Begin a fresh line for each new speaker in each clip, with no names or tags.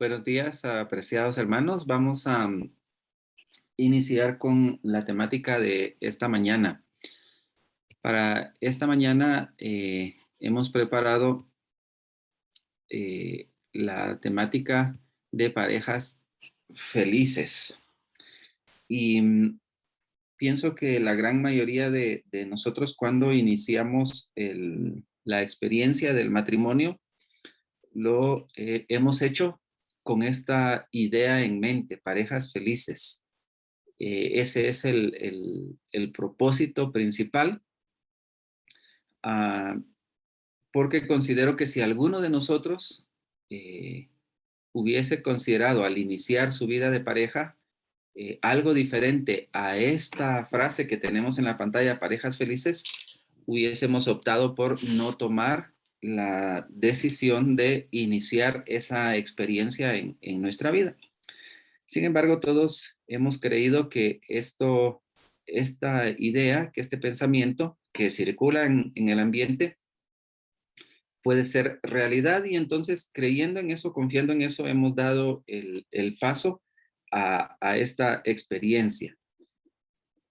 Buenos días, apreciados hermanos. Vamos a iniciar con la temática de esta mañana. Para esta mañana hemos preparado la temática de parejas felices. Y pienso que la gran mayoría de nosotros cuando iniciamos la experiencia del matrimonio, lo hemos hecho con esta idea en mente, parejas felices. Ese es el propósito principal, ah, porque considero que si alguno de nosotros hubiese considerado al iniciar su vida de pareja algo diferente a esta frase que tenemos en la pantalla, parejas felices, hubiésemos optado por no tomar la decisión de iniciar esa experiencia en nuestra vida. Sin embargo, todos hemos creído que esta idea, que este pensamiento que circula en el ambiente puede ser realidad, y entonces creyendo en eso, confiando en eso, hemos dado el paso a esta experiencia.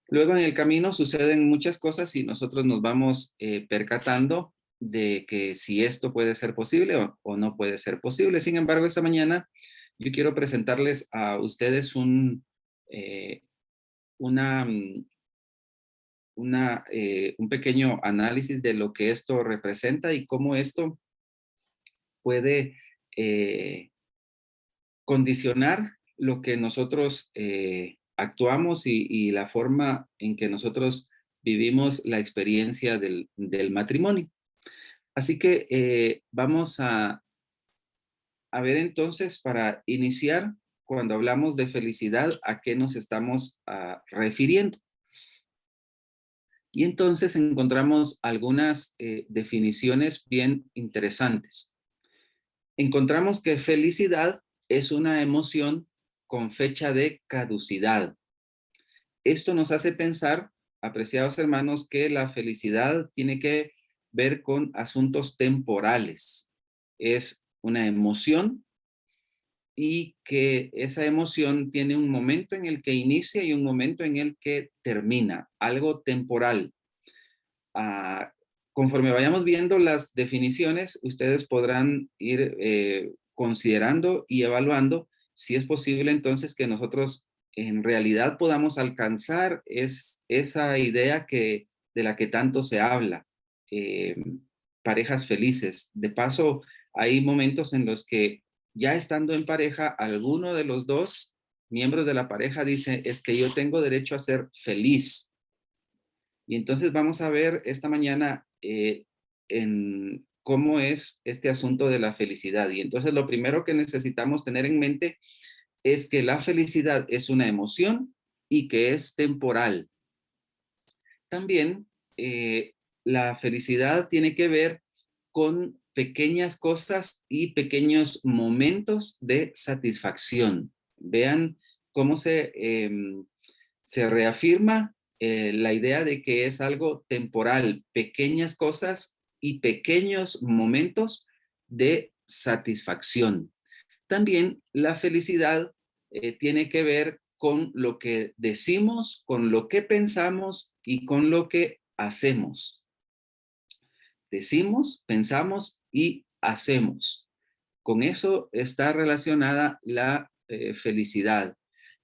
Luego en el camino suceden muchas cosas y nosotros nos vamos percatando de que si esto puede ser posible o no puede ser posible. Sin embargo, esta mañana yo quiero presentarles a ustedes eh, una, un pequeño análisis de lo que esto representa y cómo esto puede condicionar lo que nosotros actuamos y la forma en que nosotros vivimos la experiencia del matrimonio. Así que vamos a ver entonces, para iniciar, cuando hablamos de felicidad, ¿a qué nos estamos refiriendo? Y entonces encontramos algunas definiciones bien interesantes. Encontramos que felicidad es una emoción con fecha de caducidad. Esto nos hace pensar, apreciados hermanos, que la felicidad tiene que ver con asuntos temporales. Es una emoción y que esa emoción tiene un momento en el que inicia y un momento en el que termina, algo temporal. Ah, conforme vayamos viendo las definiciones, ustedes podrán ir considerando y evaluando si es posible entonces que nosotros en realidad podamos alcanzar esa idea de la que tanto se habla, eh, parejas felices. De paso, hay momentos en los que ya estando en pareja, alguno de los dos miembros de la pareja dice, es que yo tengo derecho a ser feliz. Y entonces vamos a ver esta mañana en cómo es este asunto de la felicidad. Y entonces lo primero que necesitamos tener en mente es que la felicidad es una emoción y que es temporal. También la felicidad tiene que ver con pequeñas cosas y pequeños momentos de satisfacción. Vean cómo se reafirma la idea de que es algo temporal, pequeñas cosas y pequeños momentos de satisfacción. También la felicidad tiene que ver con lo que decimos, con lo que pensamos y con lo que hacemos. Decimos, pensamos y hacemos. Con eso está relacionada la felicidad.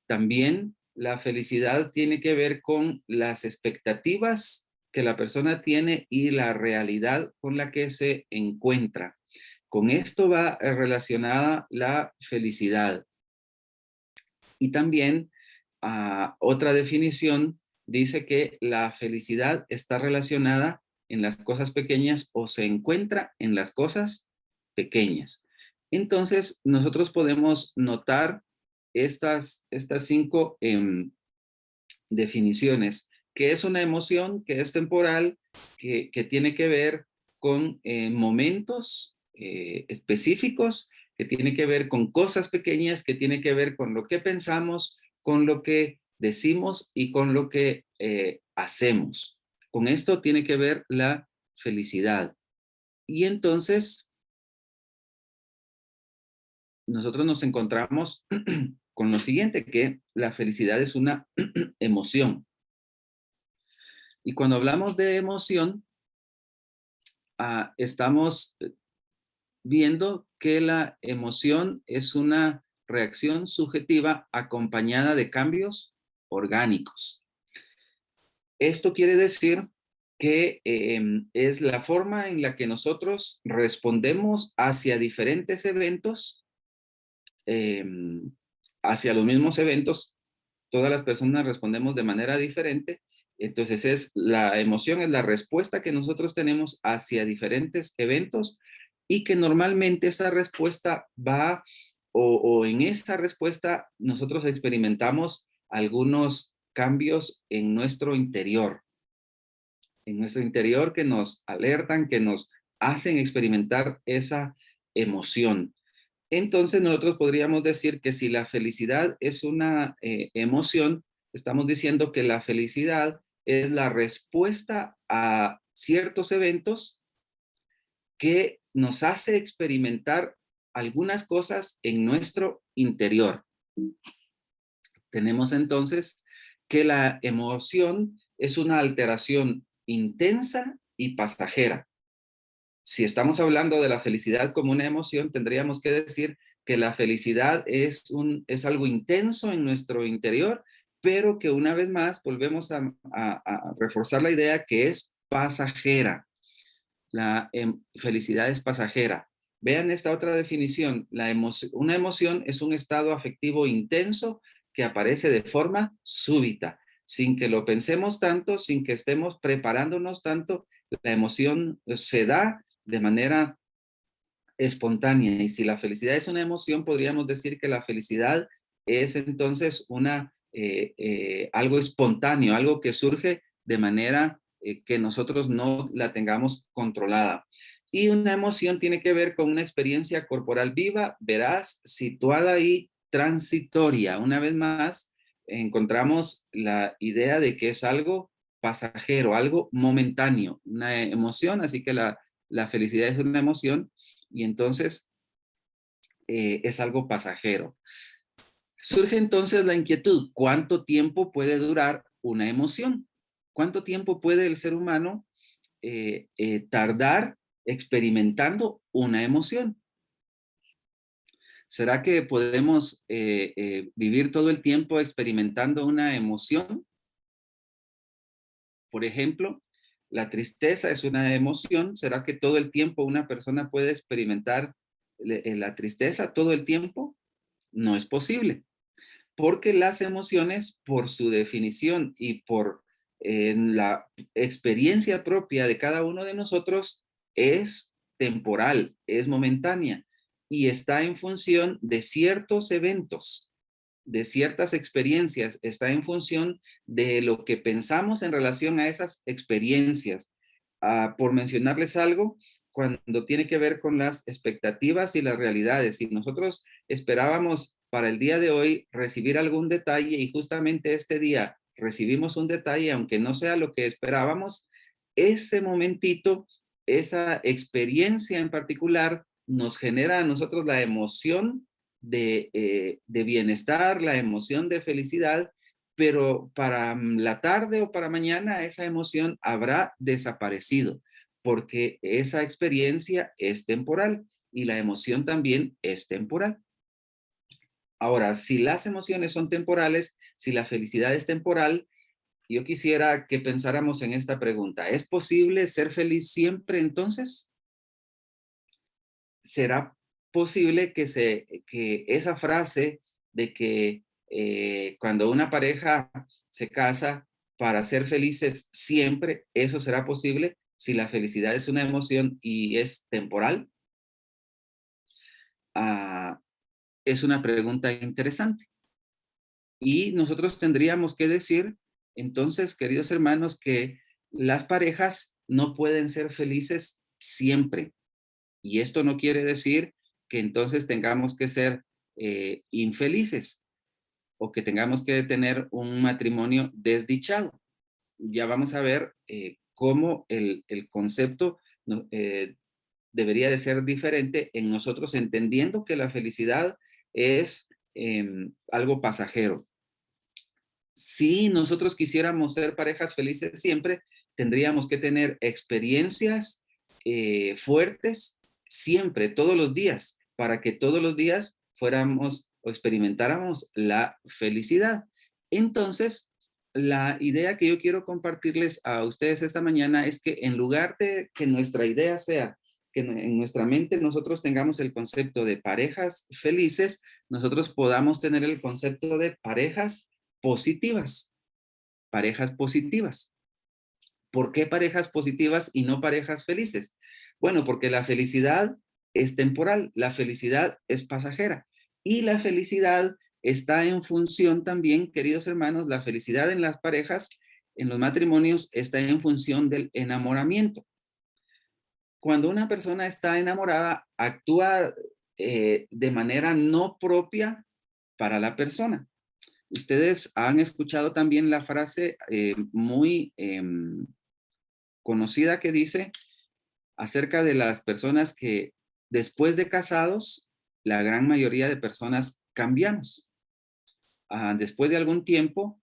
También la felicidad tiene que ver con las expectativas que la persona tiene y la realidad con la que se encuentra. Con esto va relacionada la felicidad. Y también otra definición dice que la felicidad está relacionada en las cosas pequeñas o se encuentra en las cosas pequeñas. Entonces, nosotros podemos notar estas cinco definiciones, que es una emoción, que es temporal, que tiene que ver con momentos específicos, que tiene que ver con cosas pequeñas, que tiene que ver con lo que pensamos, con lo que decimos y con lo que hacemos. Con esto tiene que ver la felicidad. Y entonces nosotros nos encontramos con lo siguiente, que la felicidad es una emoción. Y cuando hablamos de emoción, estamos viendo que la emoción es una reacción subjetiva acompañada de cambios orgánicos. Esto quiere decir que es la forma en la que nosotros respondemos hacia diferentes eventos, eh, hacia los mismos eventos. Todas las personas respondemos de manera diferente. Entonces la emoción es la respuesta que nosotros tenemos hacia diferentes eventos y que normalmente esa respuesta va o en esa respuesta nosotros experimentamos algunos cambios en nuestro interior que nos alertan, que nos hacen experimentar esa emoción. Entonces nosotros podríamos decir que si la felicidad es una emoción, estamos diciendo que la felicidad es la respuesta a ciertos eventos que nos hace experimentar algunas cosas en nuestro interior. Tenemos entonces que la emoción es una alteración intensa y pasajera. Si estamos hablando de la felicidad como una emoción, tendríamos que decir que la felicidad es algo intenso en nuestro interior, pero que una vez más volvemos a reforzar la idea que es pasajera. La felicidad es pasajera. Vean esta otra definición. Una emoción es un estado afectivo intenso que aparece de forma súbita, sin que lo pensemos tanto, sin que estemos preparándonos tanto. La emoción se da de manera espontánea. Y si la felicidad es una emoción, podríamos decir que la felicidad es entonces algo espontáneo, algo que surge de manera que nosotros no la tengamos controlada. Y una emoción tiene que ver con una experiencia corporal viva, veraz, situada y transitoria. Una vez más, encontramos la idea de que es algo pasajero, algo momentáneo, una emoción, así que la felicidad es una emoción y entonces es algo pasajero. Surge entonces la inquietud, ¿cuánto tiempo puede durar una emoción? ¿Cuánto tiempo puede el ser humano tardar experimentando una emoción? ¿Será que podemos vivir todo el tiempo experimentando una emoción? Por ejemplo, la tristeza es una emoción. ¿Será que todo el tiempo una persona puede experimentar la tristeza todo el tiempo? No es posible, porque las emociones, por su definición y por la experiencia propia de cada uno de nosotros, es temporal, es momentánea y está en función de ciertos eventos, de ciertas experiencias, está en función de lo que pensamos en relación a esas experiencias. Por mencionarles algo, cuando tiene que ver con las expectativas y las realidades, si nosotros esperábamos para el día de hoy recibir algún detalle y justamente este día recibimos un detalle, aunque no sea lo que esperábamos, ese momentito, esa experiencia en particular nos genera a nosotros la emoción de bienestar, la emoción de felicidad, pero para la tarde o para mañana esa emoción habrá desaparecido, porque esa experiencia es temporal y la emoción también es temporal. Ahora, si las emociones son temporales, si la felicidad es temporal, yo quisiera que pensáramos en esta pregunta. ¿Es posible ser feliz siempre entonces? ¿Será posible que esa frase de que cuando una pareja se casa para ser felices siempre, eso será posible si la felicidad es una emoción y es temporal? Ah, es una pregunta interesante. Y nosotros tendríamos que decir, entonces, queridos hermanos, que las parejas no pueden ser felices siempre. Y esto no quiere decir que entonces tengamos que ser infelices o que tengamos que tener un matrimonio desdichado. Ya vamos a ver cómo el concepto debería de ser diferente en nosotros, entendiendo que la felicidad es algo pasajero. Si nosotros quisiéramos ser parejas felices siempre, tendríamos que tener experiencias fuertes siempre, todos los días, para que todos los días fuéramos o experimentáramos la felicidad. Entonces, la idea que yo quiero compartirles a ustedes esta mañana es que en lugar de que nuestra idea sea que en nuestra mente nosotros tengamos el concepto de parejas felices, nosotros podamos tener el concepto de parejas positivas, parejas positivas. ¿Por qué parejas positivas y no parejas felices? Bueno, porque la felicidad es temporal, la felicidad es pasajera y la felicidad está en función también, queridos hermanos, la felicidad en las parejas, en los matrimonios, está en función del enamoramiento. Cuando una persona está enamorada, actúa de manera no propia para la persona. Ustedes han escuchado también la frase muy conocida que dice acerca de las personas que después de casados, la gran mayoría de personas cambiamos. Después de algún tiempo,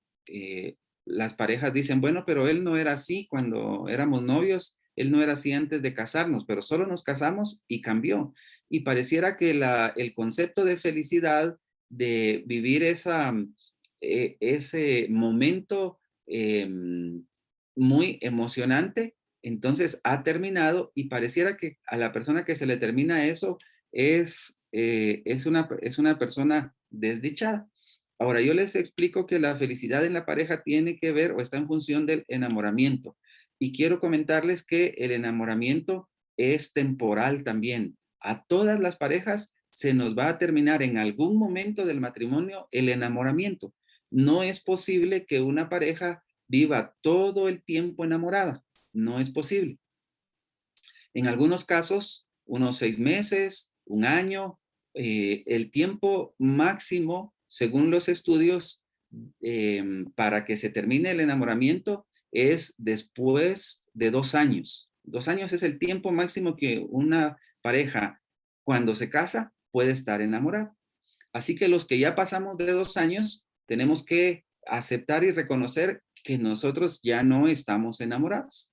las parejas dicen, bueno, pero él no era así cuando éramos novios, él no era así antes de casarnos, pero solo nos casamos y cambió. Y pareciera que el concepto de felicidad, de vivir ese momento muy emocionante, entonces ha terminado y pareciera que a la persona que se le termina eso es una persona desdichada. Ahora, yo les explico que la felicidad en la pareja tiene que ver o está en función del enamoramiento. Y quiero comentarles que el enamoramiento es temporal también. A todas las parejas se nos va a terminar en algún momento del matrimonio el enamoramiento. No es posible que una pareja viva todo el tiempo enamorada. No es posible. En algunos casos, unos 6 meses, un año, el tiempo máximo, según los estudios, para que se termine el enamoramiento es después de 2 años. 2 años es el tiempo máximo que una pareja, cuando se casa, puede estar enamorada. Así que los que ya pasamos de 2 años, tenemos que aceptar y reconocer que nosotros ya no estamos enamorados.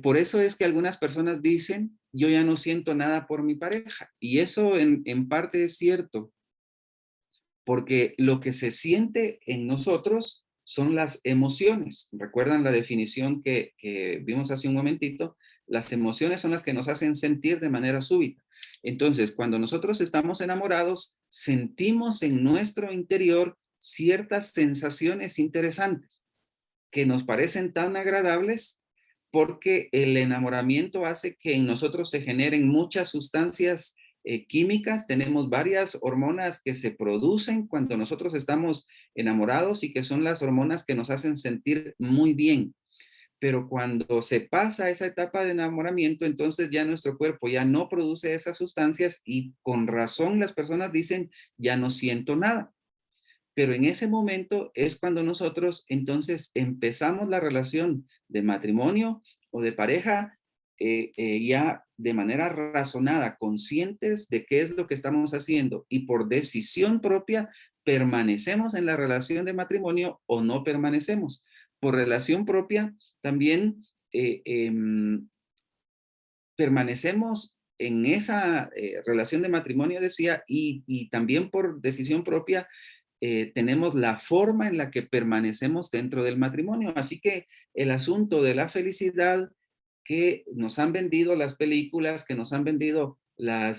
Por eso es que algunas personas dicen, yo ya no siento nada por mi pareja. Y eso en parte es cierto, porque lo que se siente en nosotros son las emociones. ¿Recuerdan la definición que vimos hace un momentito? Las emociones son las que nos hacen sentir de manera súbita. Entonces, cuando nosotros estamos enamorados, sentimos en nuestro interior ciertas sensaciones interesantes que nos parecen tan agradables porque el enamoramiento hace que en nosotros se generen muchas sustancias químicas. Tenemos varias hormonas que se producen cuando nosotros estamos enamorados y que son las hormonas que nos hacen sentir muy bien. Pero cuando se pasa esa etapa de enamoramiento, entonces ya nuestro cuerpo ya no produce esas sustancias y con razón las personas dicen, ya no siento nada. Pero en ese momento es cuando nosotros entonces empezamos la relación de matrimonio o de pareja ya de manera razonada, conscientes de qué es lo que estamos haciendo y por decisión propia permanecemos en la relación de matrimonio o no permanecemos. Por relación propia también permanecemos en esa relación de matrimonio, decía, y también por decisión propia tenemos la forma en la que permanecemos dentro del matrimonio. Así que el asunto de la felicidad que nos han vendido las películas, que nos han vendido la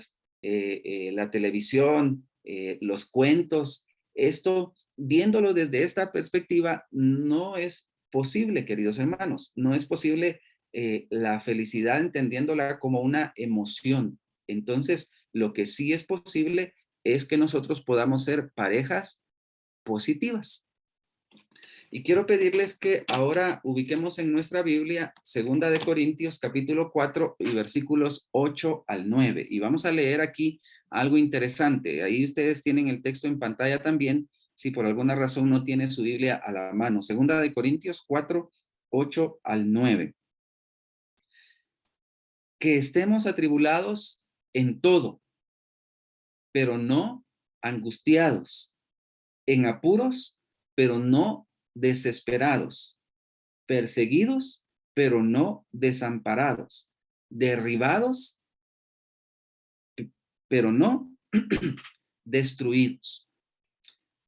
televisión, los cuentos, esto, viéndolo desde esta perspectiva, no es posible, queridos hermanos, no es posible la felicidad entendiéndola como una emoción. Entonces, lo que sí es posible es que nosotros podamos ser parejas positivas. Y quiero pedirles que ahora ubiquemos en nuestra Biblia 2 capítulo 4 y versículos 8 al 9. Y vamos a leer aquí algo interesante. Ahí ustedes tienen el texto en pantalla también, si por alguna razón no tiene su Biblia a la mano. 2 Corintios 4, 8 al 9. que estemos atribulados en todo, pero no angustiados, en apuros, pero no desesperados, perseguidos, pero no desamparados, derribados, pero no destruidos.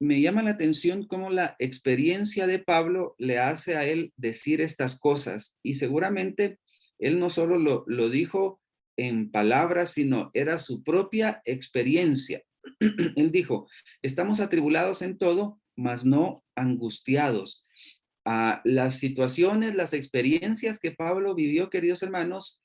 Me llama la atención cómo la experiencia de Pablo le hace a él decir estas cosas, y seguramente él no solo lo dijo en palabras, sino era su propia experiencia. Él dijo, estamos atribulados en todo, mas no angustiados. Las situaciones, las experiencias que Pablo vivió, queridos hermanos,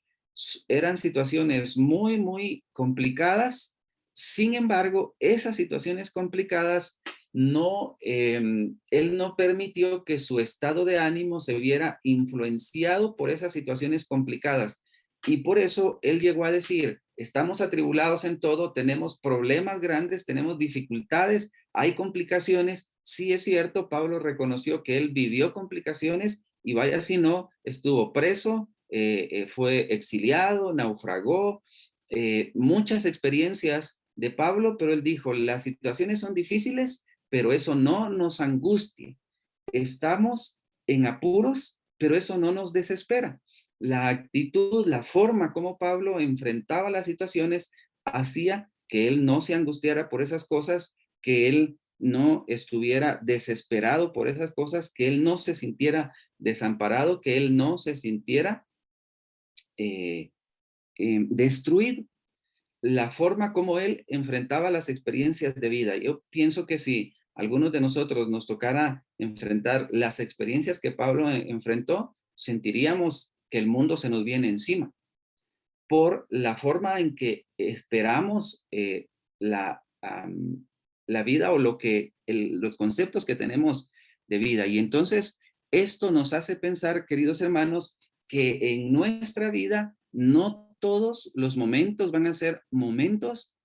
eran situaciones muy, muy complicadas. Sin embargo, esas situaciones complicadas él no permitió que su estado de ánimo se viera influenciado por esas situaciones complicadas. Y por eso él llegó a decir, estamos atribulados en todo, tenemos problemas grandes, tenemos dificultades, hay complicaciones. Sí es cierto, Pablo reconoció que él vivió complicaciones y vaya si no, estuvo preso, fue exiliado, naufragó, muchas experiencias de Pablo, pero él dijo, las situaciones son difíciles, pero eso no nos angustia. Estamos en apuros, pero eso no nos desespera. La actitud, la forma como Pablo enfrentaba las situaciones hacía que él no se angustiara por esas cosas, que él no estuviera desesperado por esas cosas, que él no se sintiera desamparado, que él no se sintiera eh, destruido. La forma como él enfrentaba las experiencias de vida. Yo pienso que si algunos de nosotros nos tocara enfrentar las experiencias que Pablo enfrentó, sentiríamos que el mundo se nos viene encima por la forma en que esperamos la, la vida o los conceptos que tenemos de vida. Y entonces esto nos hace pensar, queridos hermanos, que en nuestra vida no todos los momentos van a ser momentos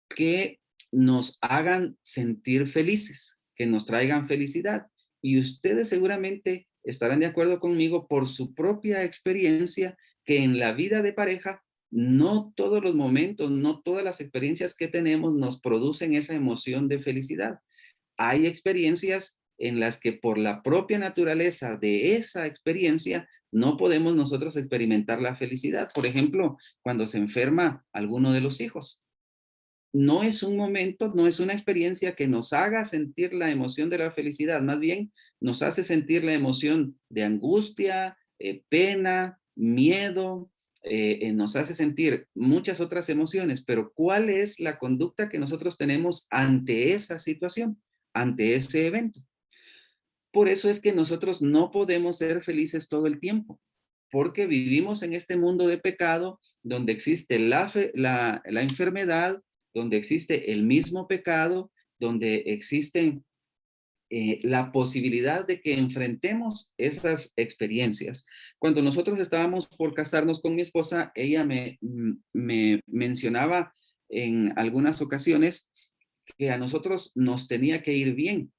que nos hagan sentir felices, que nos traigan felicidad. Y ustedes seguramente estarán de acuerdo conmigo por su propia experiencia que en la vida de pareja no todos los momentos, no todas las experiencias que tenemos nos producen esa emoción de felicidad. Hay experiencias en las que por la propia naturaleza de esa experiencia no podemos nosotros experimentar la felicidad. Por ejemplo, cuando se enferma alguno de los hijos, no es un momento, no es una experiencia que nos haga sentir la emoción de la felicidad, más bien nos hace sentir la emoción de angustia, pena, miedo, nos hace sentir muchas otras emociones, pero ¿cuál es la conducta que nosotros tenemos ante esa situación, ante ese evento? Por eso es que nosotros no podemos ser felices todo el tiempo, porque vivimos en este mundo de pecado donde existe la enfermedad, donde existe el mismo pecado, donde existe la posibilidad de que enfrentemos esas experiencias. Cuando nosotros estábamos por casarnos con mi esposa, ella me mencionaba en algunas ocasiones que a nosotros nos tenía que ir bien,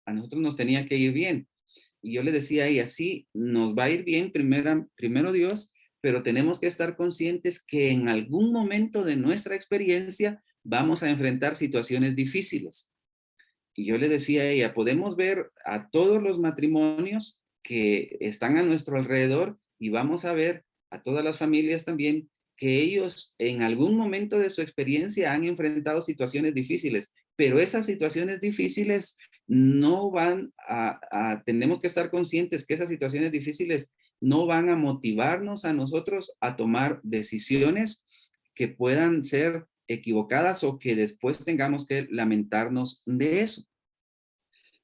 a nosotros nos tenía que ir bien. Y yo le decía a ella, sí, nos va a ir bien primero Dios, pero tenemos que estar conscientes que en algún momento de nuestra experiencia vamos a enfrentar situaciones difíciles. Y yo le decía a ella, podemos ver a todos los matrimonios que están a nuestro alrededor y vamos a ver a todas las familias también que ellos en algún momento de su experiencia han enfrentado situaciones difíciles, pero esas situaciones difíciles no van tenemos que estar conscientes que esas situaciones difíciles no van a motivarnos a nosotros a tomar decisiones que puedan ser equivocadas o que después tengamos que lamentarnos de eso.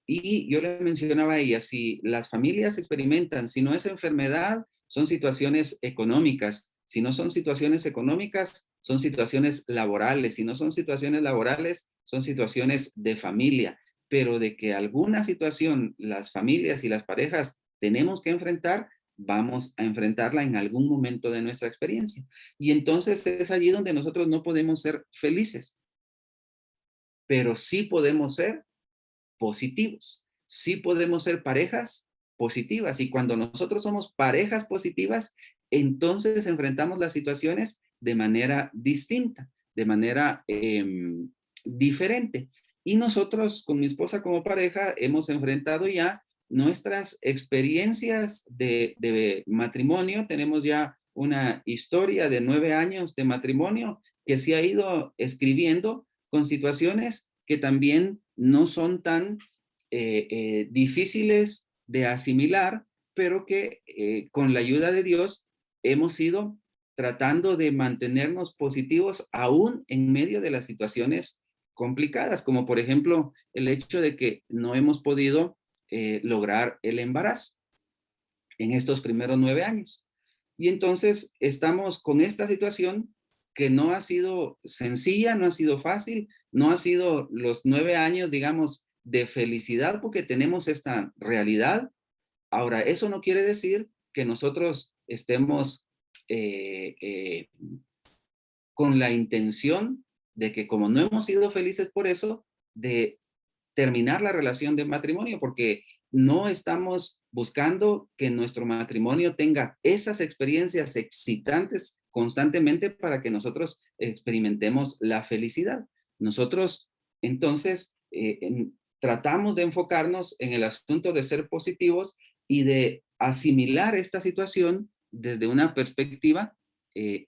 Y yo le mencionaba a ella, si las familias experimentan, si no es enfermedad, son situaciones económicas. Si no son situaciones económicas, son situaciones laborales. Si no son situaciones laborales, son situaciones de familia. Pero de que alguna situación las familias y las parejas tenemos que enfrentar, vamos a enfrentarla en algún momento de nuestra experiencia. Y entonces es allí donde nosotros no podemos ser felices, pero sí podemos ser positivos. Sí podemos ser parejas positivas y cuando nosotros somos parejas positivas, entonces enfrentamos las situaciones de manera distinta, de manera diferente. Y nosotros con mi esposa como pareja hemos enfrentado ya nuestras experiencias de matrimonio. Tenemos ya una historia de 9 años de matrimonio que se ha ido escribiendo con situaciones que también no son tan difíciles de asimilar, pero que con la ayuda de Dios hemos ido tratando de mantenernos positivos aún en medio de las situaciones complicadas, como por ejemplo el hecho de que no hemos podido lograr el embarazo en estos primeros 9 años. Y entonces estamos con esta situación que no ha sido sencilla, no ha sido fácil, no ha sido los 9 años, digamos, de felicidad porque tenemos esta realidad. Ahora, eso no quiere decir que nosotros estemos eh, eh, con la intención de que como no hemos sido felices por eso, de terminar la relación de matrimonio, porque no estamos buscando que nuestro matrimonio tenga esas experiencias excitantes constantemente para que nosotros experimentemos la felicidad. Nosotros, entonces, tratamos de enfocarnos en el asunto de ser positivos y de asimilar esta situación desde una perspectiva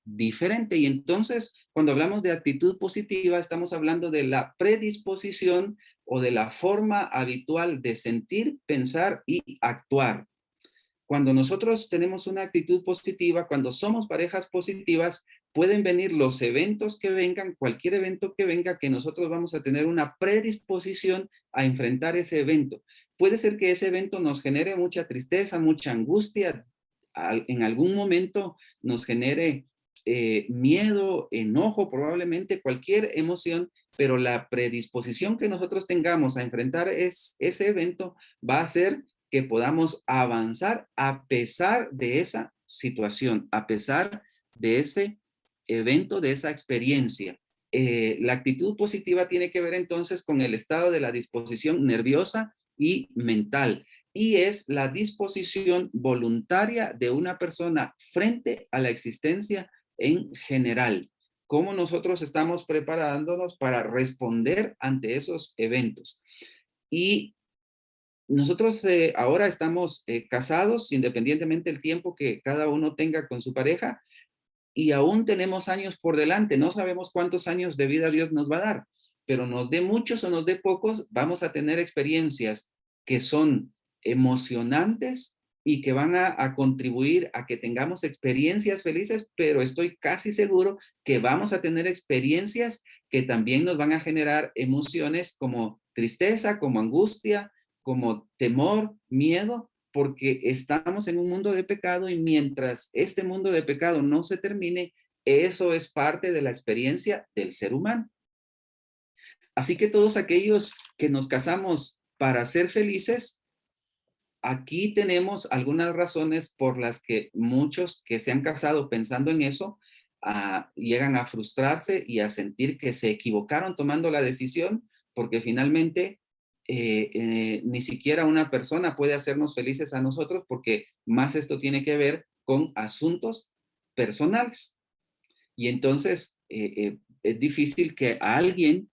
diferente. Y entonces, cuando hablamos de actitud positiva, estamos hablando de la predisposición o de la forma habitual de sentir, pensar y actuar. Cuando nosotros tenemos una actitud positiva, cuando somos parejas positivas, pueden venir los eventos que vengan, cualquier evento que venga, que nosotros vamos a tener una predisposición a enfrentar ese evento. Puede ser que ese evento nos genere mucha tristeza, mucha angustia, en algún momento nos genere miedo, enojo, probablemente cualquier emoción, pero la predisposición que nosotros tengamos a enfrentar ese evento va a ser que podamos avanzar a pesar de esa situación, a pesar de ese evento, de esa experiencia. La actitud positiva tiene que ver entonces con el estado de la disposición nerviosa y mental, y es la disposición voluntaria de una persona frente a la existencia en general. Cómo nosotros estamos preparándonos para responder ante esos eventos. Y nosotros ahora estamos casados, independientemente del tiempo que cada uno tenga con su pareja, y aún tenemos años por delante. No sabemos cuántos años de vida Dios nos va a dar, pero nos dé muchos o nos dé pocos, vamos a tener experiencias que son emocionantes y que van a contribuir a que tengamos experiencias felices, pero estoy casi seguro que vamos a tener experiencias que también nos van a generar emociones como tristeza, como angustia, como temor, miedo, porque estamos en un mundo de pecado y mientras este mundo de pecado no se termine, eso es parte de la experiencia del ser humano. Así que todos aquellos que nos casamos para ser felices, aquí tenemos algunas razones por las que muchos que se han casado pensando en eso, llegan a frustrarse y a sentir que se equivocaron tomando la decisión, porque finalmente ni siquiera una persona puede hacernos felices a nosotros, porque más esto tiene que ver con asuntos personales. Y entonces es difícil que alguien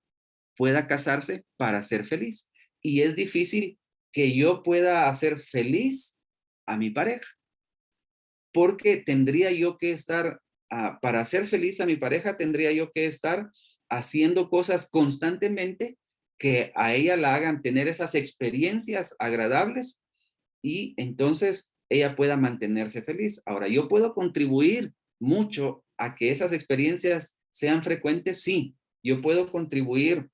pueda casarse para ser feliz. Y es difícil que yo pueda hacer feliz a mi pareja, porque tendría yo que estar, para hacer feliz a mi pareja, tendría yo que estar haciendo cosas constantemente que a ella la hagan tener esas experiencias agradables y entonces ella pueda mantenerse feliz. Ahora, yo puedo contribuir mucho a que esas experiencias sean frecuentes, sí. Yo puedo contribuir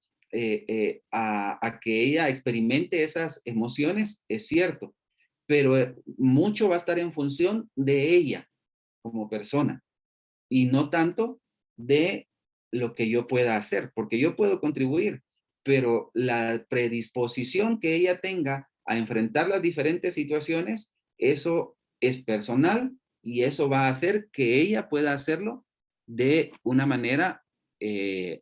a que ella experimente esas emociones, es cierto, pero mucho va a estar en función de ella como persona y no tanto de lo que yo pueda hacer, porque yo puedo contribuir, pero la predisposición que ella tenga a enfrentar las diferentes situaciones, eso es personal y eso va a hacer que ella pueda hacerlo de una manera eh,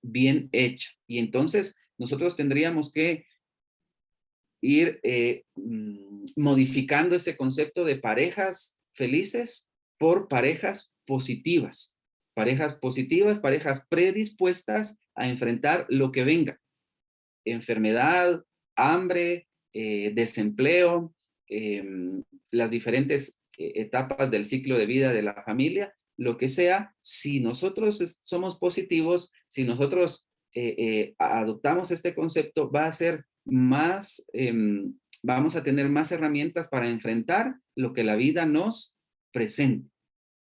bien hecha. Y entonces nosotros tendríamos que ir modificando ese concepto de parejas felices por parejas positivas, parejas predispuestas a enfrentar lo que venga, enfermedad, hambre, desempleo, las diferentes etapas del ciclo de vida de la familia, lo que sea. Si nosotros somos positivos, si nosotros adoptamos este concepto, va a ser más, vamos a tener más herramientas para enfrentar lo que la vida nos presente,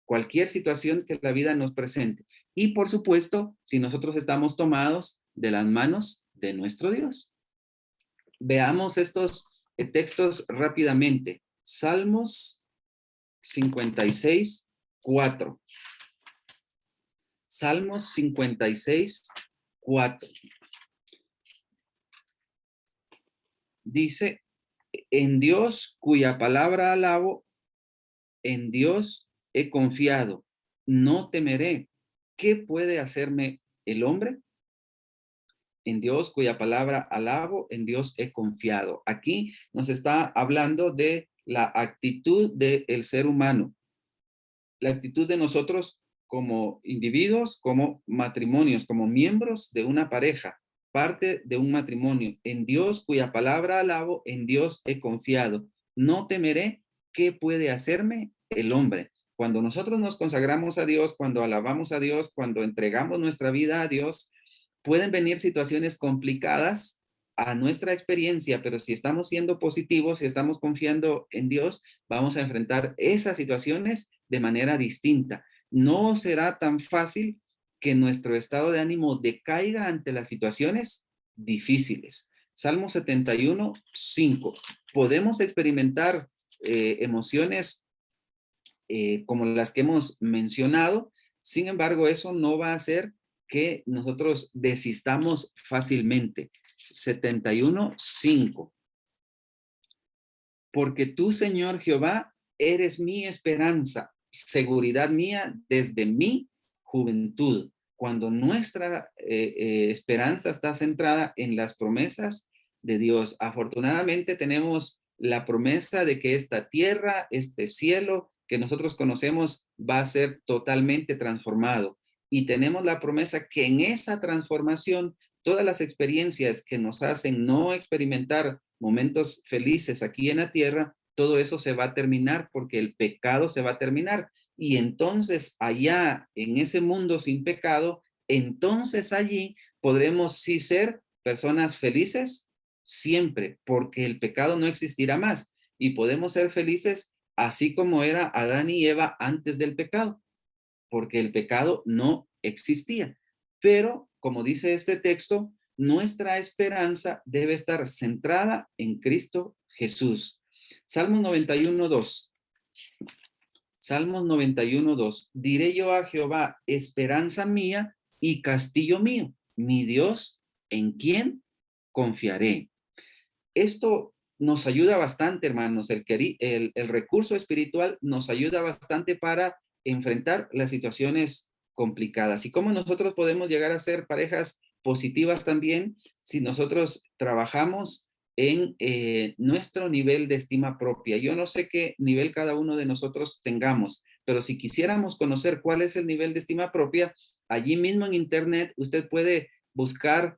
cualquier situación que la vida nos presente. Y por supuesto, si nosotros estamos tomados de las manos de nuestro Dios. Veamos estos textos rápidamente. Salmos 56, 4. Salmos 56, 4. Dice, en Dios cuya palabra alabo, en Dios he confiado, no temeré. ¿Qué puede hacerme el hombre? En Dios cuya palabra alabo, en Dios he confiado. Aquí nos está hablando de la actitud del ser humano, la actitud de nosotros como individuos, como matrimonios, como miembros de una pareja, parte de un matrimonio. En Dios cuya palabra alabo, en Dios he confiado. No temeré. ¿Qué puede hacerme el hombre? Cuando nosotros nos consagramos a Dios, cuando alabamos a Dios, cuando entregamos nuestra vida a Dios, pueden venir situaciones complicadas a nuestra experiencia, pero si estamos siendo positivos, si estamos confiando en Dios, vamos a enfrentar esas situaciones de manera distinta. No será tan fácil que nuestro estado de ánimo decaiga ante las situaciones difíciles. Salmo 71, 5. Podemos experimentar emociones como las que hemos mencionado. Sin embargo, eso no va a hacer que nosotros desistamos fácilmente. 71, 5. Porque tú, Señor Jehová, eres mi esperanza, seguridad mía desde mi juventud. Cuando nuestra esperanza está centrada en las promesas de Dios. Afortunadamente tenemos la promesa de que esta tierra, este cielo que nosotros conocemos va a ser totalmente transformado. Y tenemos la promesa que en esa transformación, todas las experiencias que nos hacen no experimentar momentos felices aquí en la tierra, todo eso se va a terminar porque el pecado se va a terminar. Y entonces allá en ese mundo sin pecado, entonces allí podremos sí ser personas felices siempre, porque el pecado no existirá más. Y podemos ser felices así como era Adán y Eva antes del pecado, porque el pecado no existía. Pero, como dice este texto, nuestra esperanza debe estar centrada en Cristo Jesús. Salmos 91, 2. Salmos 91, 2. Diré yo a Jehová, esperanza mía y castillo mío, mi Dios, ¿en quién confiaré? Esto nos ayuda bastante, hermanos. El recurso espiritual nos ayuda bastante para enfrentar las situaciones complicadas. ¿Y cómo nosotros podemos llegar a ser parejas positivas también si nosotros trabajamos en nuestro nivel de estima propia? Yo no sé qué nivel cada uno de nosotros tengamos, pero si quisiéramos conocer cuál es el nivel de estima propia, allí mismo en Internet usted puede buscar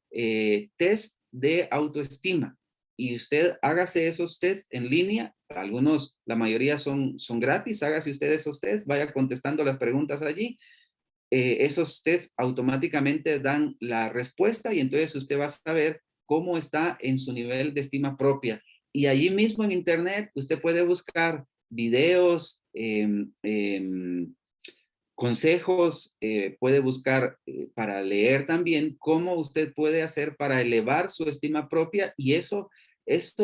test de autoestima y usted hágase esos test en línea. Algunos, la mayoría son gratis. Hágase usted esos test, vaya contestando las preguntas allí. Esos test automáticamente dan la respuesta y entonces usted va a saber cómo está en su nivel de estima propia. Y allí mismo en Internet usted puede buscar videos, consejos, puede buscar para leer también cómo usted puede hacer para elevar su estima propia y esto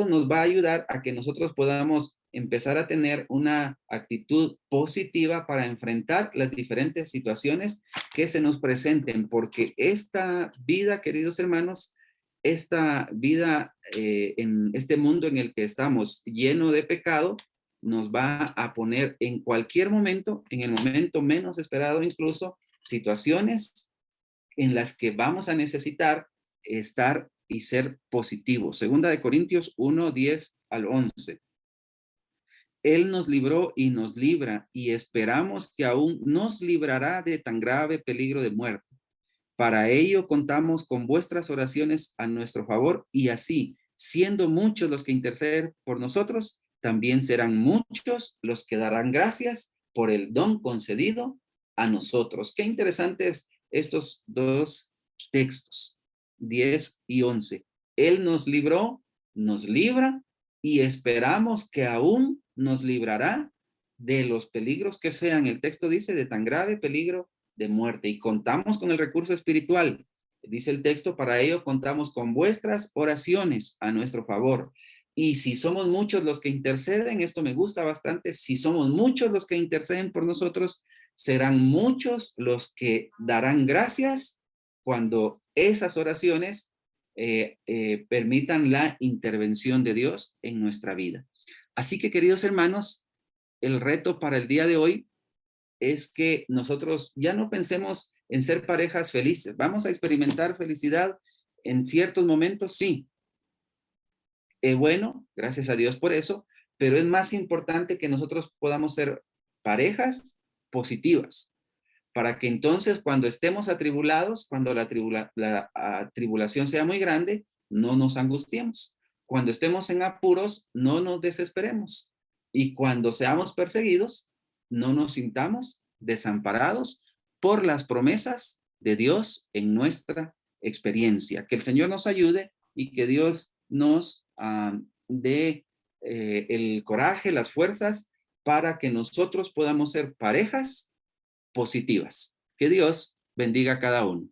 nos va a ayudar a que nosotros podamos empezar a tener una actitud positiva para enfrentar las diferentes situaciones que se nos presenten, porque esta vida, queridos hermanos, esta vida en este mundo en el que estamos lleno de pecado, nos va a poner en cualquier momento, en el momento menos esperado incluso, situaciones en las que vamos a necesitar estar y ser positivos. Segunda de Corintios 1, 10 al 11. Él nos libró y nos libra y esperamos que aún nos librará de tan grave peligro de muerte. Para ello contamos con vuestras oraciones a nuestro favor y así, siendo muchos los que interceden por nosotros, también serán muchos los que darán gracias por el don concedido a nosotros. Qué interesantes estos dos textos, 10 y 11. Él nos libró, nos libra y esperamos que aún nos librará de los peligros que sean. El texto dice de tan grave peligro de muerte y contamos con el recurso espiritual. Dice el texto, para ello contamos con vuestras oraciones a nuestro favor. Y si somos muchos los que interceden, esto me gusta bastante, si somos muchos los que interceden por nosotros, serán muchos los que darán gracias cuando esas oraciones permitan la intervención de Dios en nuestra vida. Así que, queridos hermanos, el reto para el día de hoy es que nosotros ya no pensemos en ser parejas felices. Vamos a experimentar felicidad en ciertos momentos, sí. Bueno, gracias a Dios por eso, pero es más importante que nosotros podamos ser parejas positivas, para que entonces cuando estemos atribulados, cuando la tribulación sea muy grande, no nos angustiemos. Cuando estemos en apuros, no nos desesperemos. Y cuando seamos perseguidos, no nos sintamos desamparados por las promesas de Dios en nuestra experiencia. Que el Señor nos ayude y que Dios nos dé el coraje, las fuerzas para que nosotros podamos ser parejas positivas. Que Dios bendiga a cada uno.